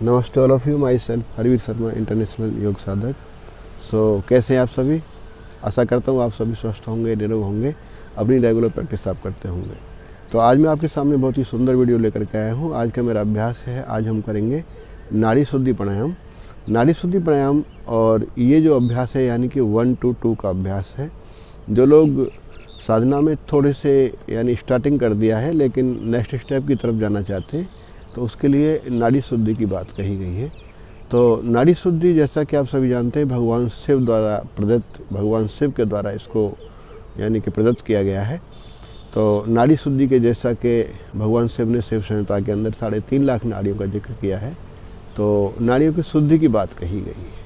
नमस्ते all of you, myself Harveer Sharma, international योग साधक। कैसे हैं आप सभी? आशा करता हूँ आप सभी स्वस्थ होंगे, निरोग होंगे, अपनी रेगुलर प्रैक्टिस आप करते होंगे। तो आज मैं आपके सामने बहुत ही सुंदर वीडियो लेकर के आया हूँ। आज का मेरा अभ्यास है, आज हम करेंगे नाड़ी शुद्धि प्राणायाम। नाड़ी शुद्धि प्राणायाम और ये जो अभ्यास है यानी कि 1 to 2 का अभ्यास है। जो लोग साधना में थोड़े से यानी स्टार्टिंग कर दिया है लेकिन नेक्स्ट स्टेप की तरफ जाना चाहते हैं तो उसके लिए नाड़ी शुद्धि की बात कही गई है। तो नाड़ी शुद्धि जैसा कि आप सभी जानते हैं भगवान शिव द्वारा प्रदत्त, भगवान शिव के द्वारा इसको यानी कि प्रदत्त किया गया है। तो नाड़ी शुद्धि के जैसा कि भगवान शिव ने शिव संहिता के अंदर 3.5 लाख नाड़ियों का जिक्र किया है, तो नाड़ियों की शुद्धि की बात कही गई है।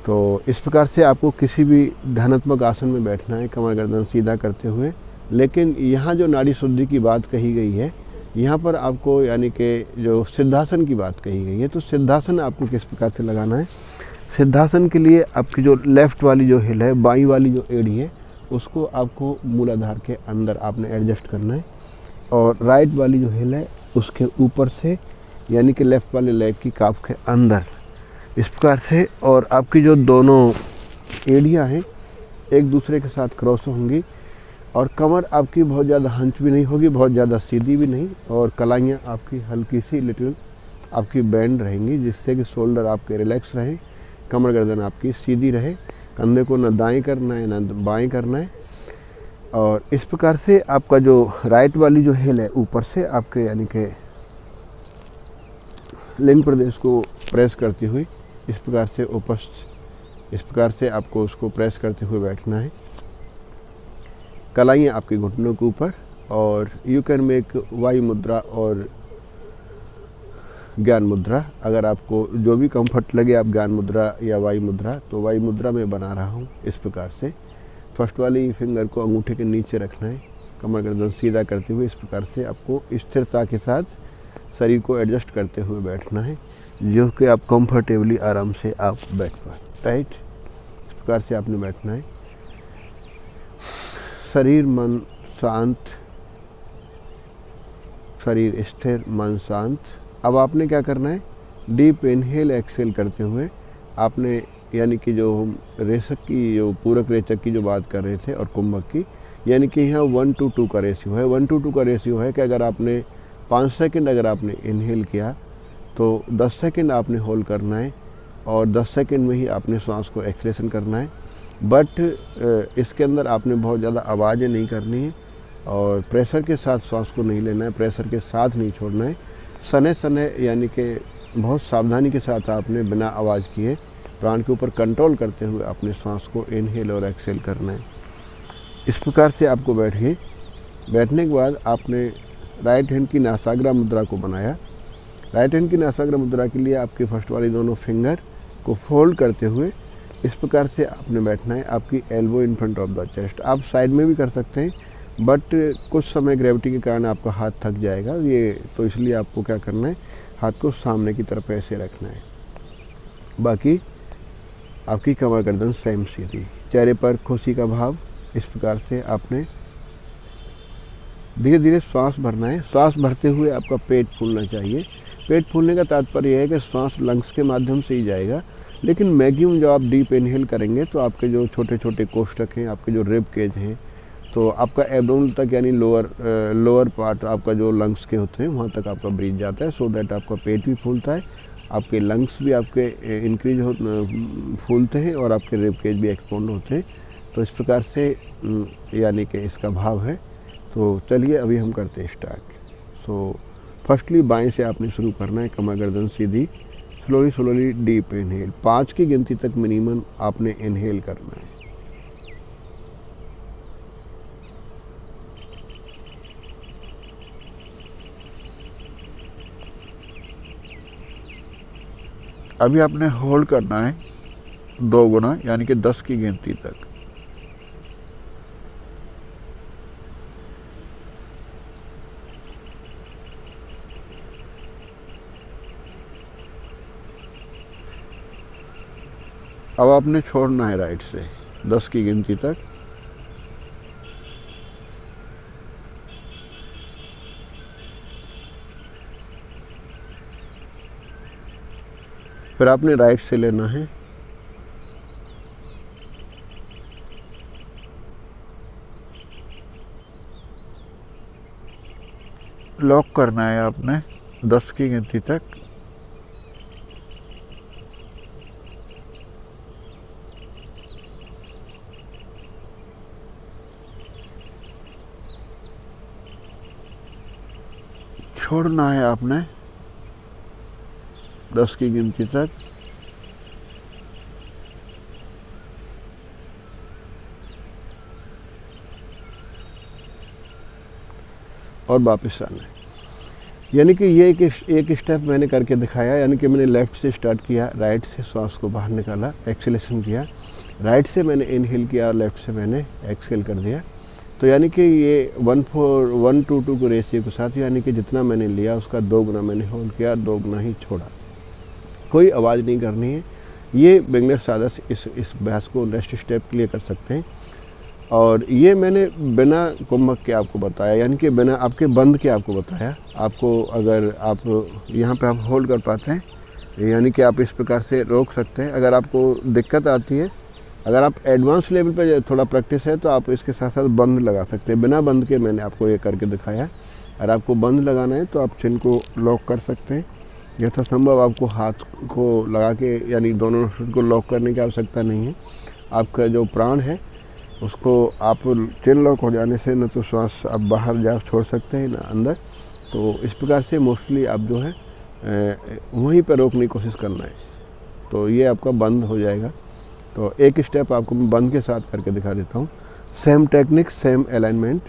तो इस प्रकार से आपको किसी भी ध्यानात्मक आसन में बैठना है, कमर गर्दन सीधा करते हुए। लेकिन यहाँ जो नाड़ी शुद्धि की बात कही गई है, यहाँ पर आपको यानी कि जो सिद्धासन की बात कही गई है, तो सिद्धासन आपको किस प्रकार से लगाना है। सिद्धासन के लिए आपकी जो लेफ़्ट वाली जो हिल है, बाईं वाली जो एड़ी है, उसको आपको मूलाधार के अंदर आपने एडजस्ट करना है, और राइट वाली जो हिल है उसके ऊपर से यानी कि लेफ़्ट वाले लेग की काफ के अंदर इस प्रकार से। और आपकी जो दोनों एड़ियाँ हैं एक दूसरे के साथ क्रॉस होंगी, और कमर आपकी बहुत ज़्यादा हंच भी नहीं होगी, बहुत ज़्यादा सीधी भी नहीं, और कलाइयाँ आपकी हल्की सी लिटिल आपकी बैंड रहेंगी, जिससे कि शोल्डर आपके रिलैक्स रहे, कमर गर्दन आपकी सीधी रहे, कंधे को ना दाएं करना है ना बाएं करना है। और इस प्रकार से आपका जो राइट वाली जो हिल है ऊपर से आपके यानी कि लिंग प्रदेश को प्रेस करती हुई इस प्रकार से इस प्रकार से आपको उसको प्रेस करते हुए बैठना है। कलाइयाँ आपके घुटनों के ऊपर, और यू कैन मेक वायु मुद्रा और ज्ञान मुद्रा। अगर आपको जो भी कंफर्ट लगे, आप ज्ञान मुद्रा या वायु मुद्रा, तो वायु मुद्रा में बना रहा हूँ इस प्रकार से। फर्स्ट वाली फिंगर को अंगूठे के नीचे रखना है, कमर गर्दन सीधा करते हुए इस प्रकार से आपको स्थिरता के साथ शरीर को एडजस्ट करते हुए बैठना है, जो कि आप कंफर्टेबली आराम से आप बैठ पाए। राइट, इस प्रकार से आपने बैठना है। शरीर मन शांत, शरीर स्थिर, मन शांत। अब आपने क्या करना है, डीप इनहेल एक्सेल करते हुए आपने यानी कि जो हम रेचक की, जो पूरक रेचक की जो बात कर रहे थे और कुंभक की, यानी कि यहाँ 1 to 2 का रेशियो है। 1 to 2 का रेशियो है कि अगर आपने 5 सेकंड अगर आपने इनहेल किया तो 10 सेकंड आपने होल्ड करना है, और 10 सेकंड में ही आपने सांस को एक्सलेशन करना है। बट इसके अंदर आपने बहुत ज़्यादा आवाज़ें नहीं करनी है, और प्रेशर के साथ सांस को नहीं लेना है, प्रेशर के साथ नहीं छोड़ना है। सने सने यानी कि बहुत सावधानी के साथ आपने बिना आवाज़ किए प्राण के ऊपर कंट्रोल करते हुए अपने सांस को इनहेल और एक्सहेल करना है। इस प्रकार से आपको बैठिए। बैठने के बाद आपने राइट हैंड की नासाग्रा मुद्रा को बनाया। राइट हैंड की नासाग्रा मुद्रा के लिए आपके फर्स्ट वाली दोनों फिंगर को फोल्ड करते हुए इस प्रकार से आपने बैठना है। आपकी elbow in front of the chest. आप साइड में भी कर सकते हैं, बट कुछ समय ग्रेविटी के कारण आपका हाथ थक जाएगा, ये तो इसलिए आपको क्या करना है, हाथ को सामने की तरफ ऐसे रखना है। बाकी आपकी कमर गर्दन सेम सीधी, चेहरे पर खुशी का भाव। इस प्रकार से आपने धीरे धीरे श्वास भरना है। श्वास भरते हुए आपका पेट फूलना चाहिए। पेट फूलने का तात्पर्य यह है कि श्वास लंग्स के माध्यम से ही जाएगा, लेकिन मैक्सिमम जब आप डीप इनहेल करेंगे तो आपके जो छोटे छोटे कोष्ठक हैं, आपके जो रिब केज हैं, तो आपका एब्डोमेन तक यानी लोअर पार्ट आपका जो लंग्स के होते हैं वहाँ तक आपका ब्रीथ जाता है, सो दैट आपका पेट भी फूलता है, आपके लंग्स भी आपके इंक्रीज फूलते हैं, और आपके रिब केज भी एक्सपांड होते हैं। तो इस प्रकार से यानी कि इसका भाव है। तो चलिए अभी हम करते हैं स्टार्ट। फर्स्टली बाएं से आपने शुरू करना है, कमर गर्दन सीधी, स्लोली डीप इनहेल। 5 की गिनती तक मिनिमम आपने इनहेल करना है। अभी आपने होल्ड करना है 2 गुना यानी कि 10 की गिनती तक। अब आपने छोड़ना है राइट से 10 की गिनती तक। फिर आपने राइट से लेना है, लॉक करना है आपने 10 की गिनती तक। छोड़ना है आपने 10 की गिनती तक। और वापस आना है। यानी कि ये एक स्टेप मैंने करके दिखाया, यानी कि मैंने लेफ़्ट से स्टार्ट किया, राइट से श्वास को बाहर निकाला, एक्सेलेशन किया, राइट से मैंने इनहेल किया और लेफ़्ट से मैंने एक्सहेल कर दिया। तो यानी कि ये 1:2 को रेशियो के साथ, यानी कि जितना मैंने लिया उसका 2 गुना मैंने होल्ड किया, 2 गुना ही छोड़ा। कोई आवाज़ नहीं करनी है। ये बिगनर सादा इस अभ्यास को नेक्स्ट स्टेप के लिए कर सकते हैं। और ये मैंने बिना कुंभक के आपको बताया, यानी कि बिना आपके बंद के आपको बताया। आपको अगर आप यहाँ पे आप होल्ड कर पाते हैं, यानी कि आप इस प्रकार से रोक सकते हैं। अगर आपको दिक्कत आती है, अगर आप एडवांस लेवल पे थोड़ा प्रैक्टिस है, तो आप इसके साथ साथ बंद लगा सकते हैं। बिना बंद के मैंने आपको ये करके दिखाया। अगर आपको बंद लगाना है तो आप चिन को लॉक कर सकते हैं। यथासंभव आपको हाथ को लगा के, यानी दोनों नोस्ट्रिल को लॉक करने की आवश्यकता नहीं है। आपका जो प्राण है उसको आप चिन लॉक हो जाने से न तो श्वास आप बाहर जा छोड़ सकते हैं ना अंदर। तो इस प्रकार से मोस्टली आप जो है वहीं पर रोकने की कोशिश करना है, तो ये आपका बंद हो जाएगा। तो एक स्टेप आपको मैं बंद के साथ करके दिखा देता हूँ। Same technique, same alignment,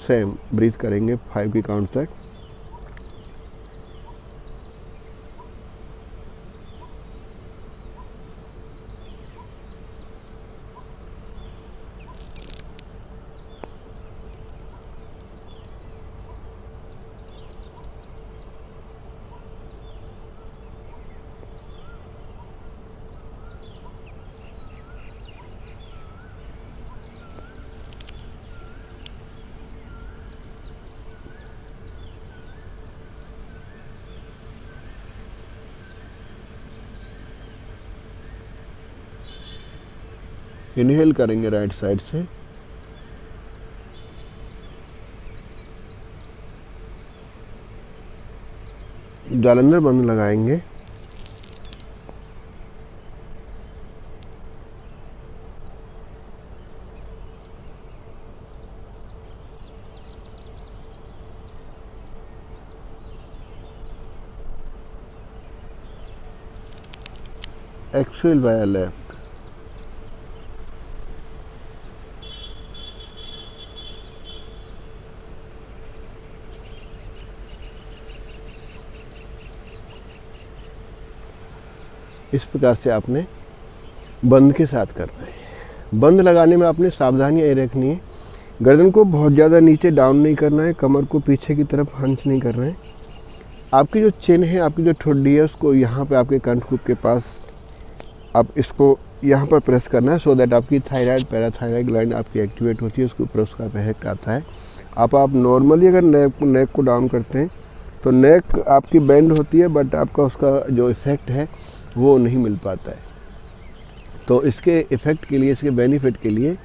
same breath करेंगे 5 की काउंट तक। इनहेल करेंगे राइट साइड से, जालंधर बंद लगाएंगे, एक्सेल बाय लेफ्ट, इस प्रकार से आपने बंद के साथ करना है। बंद लगाने में आपने सावधानियाँ ये रखनी है, गर्दन को बहुत ज़्यादा नीचे डाउन नहीं करना है, कमर को पीछे की तरफ हंच नहीं करना है। आपकी जो चिन है, आपकी जो ठुड्डी है, उसको यहाँ पे आपके कंठकूप के पास आप इसको यहाँ पर प्रेस करना है, सो दैट आपकी थायराइड पैराथायराइड ग्लैंड आपकी एक्टिवेट होती है, उसके ऊपर उसका इफेक्ट आता है। आप नॉर्मली अगर नेक को डाउन करते हैं तो नेक आपकी बेंड होती है, बट आपका उसका जो इफ़ेक्ट है वो नहीं मिल पाता है। तो इसके इफ़ेक्ट के लिए, इसके बेनिफिट के लिए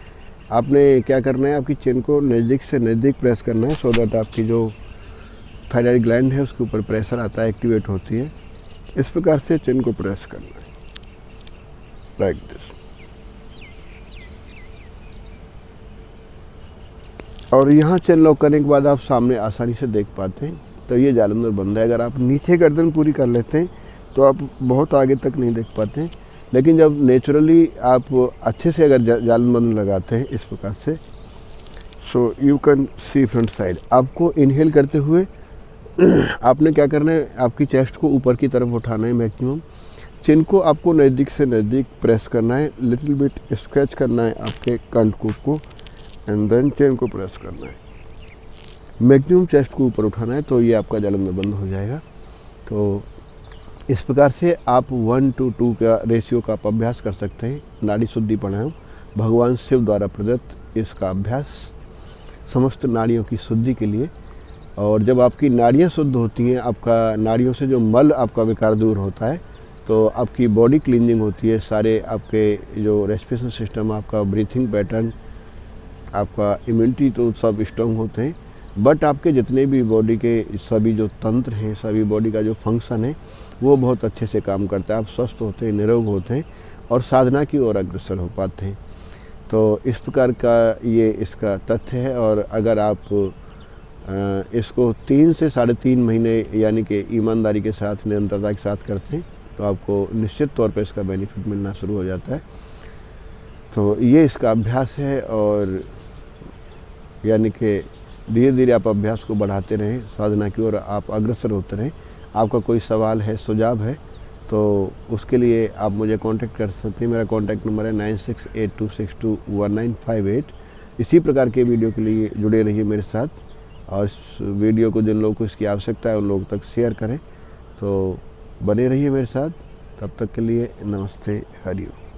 आपने क्या करना है, आपकी चिन को नज़दीक से नज़दीक प्रेस करना है, सो दैट आपकी जो थायराइड ग्लैंड है उसके ऊपर प्रेशर आता है, एक्टिवेट होती है। इस प्रकार से चिन को प्रेस करना है, लाइक दिस। और यहाँ चिन लॉक करने के बाद आप सामने आसानी से देख पाते हैं, तो ये जालंधर बंद है। अगर आप नीचे गर्दन पूरी कर लेते हैं तो आप बहुत आगे तक नहीं देख पाते हैं, लेकिन जब नेचुरली आप अच्छे से अगर जालन बंद लगाते हैं इस प्रकार से, so you can see front side. आपको इनहेल करते हुए आपने क्या करना है, आपकी चेस्ट को ऊपर की तरफ उठाना है मैक्सिमम। चिन को आपको नज़दीक से नज़दीक प्रेस करना है, लिटिल बिट स्क्रैच करना है आपके कंठकूप को, एंड देन चिन को प्रेस करना है। मैक्सिमम चेस्ट को ऊपर उठाना है, तो ये आपका जालंधर बंद हो जाएगा। तो इस प्रकार से आप 1:2 का रेशियो का आप अभ्यास कर सकते हैं। नाड़ी शुद्धि प्राणायाम भगवान शिव द्वारा प्रदत्त इसका अभ्यास समस्त नाड़ियों की शुद्धि के लिए। और जब आपकी नाड़ियाँ शुद्ध होती हैं, आपका नाड़ियों से जो मल आपका विकार दूर होता है, तो आपकी बॉडी क्लींजिंग होती है, सारे आपके जो रेस्पिरेशन सिस्टम, आपका ब्रीथिंग पैटर्न, आपका इम्यूनिटी तो सब स्ट्रॉन्ग होते हैं, बट आपके जितने भी बॉडी के सभी जो तंत्र हैं, सभी बॉडी का जो फंक्शन है वो बहुत अच्छे से काम करता है। आप स्वस्थ होते हैं, निरोग होते हैं और साधना की ओर अग्रसर हो पाते हैं। तो इस प्रकार का ये इसका तथ्य है। और अगर आप इसको 3 से 3.5 महीने यानी कि ईमानदारी के साथ, निरंतरता के साथ करते हैं तो आपको निश्चित तौर पे इसका बेनिफिट मिलना शुरू हो जाता है। तो ये इसका अभ्यास है और यानी कि धीरे धीरे आप अभ्यास को बढ़ाते रहें, साधना की ओर आप अग्रसर होते रहें। आपका कोई सवाल है, सुझाव है तो उसके लिए आप मुझे कांटेक्ट कर सकते हैं। मेरा कांटेक्ट नंबर है 9682621958। इसी प्रकार के वीडियो के लिए जुड़े रहिए मेरे साथ और इस वीडियो को जिन लोगों को इसकी आवश्यकता है उन लोगों तक शेयर करें। तो बने रहिए मेरे साथ। तब तक के लिए नमस्ते, हरि ओम।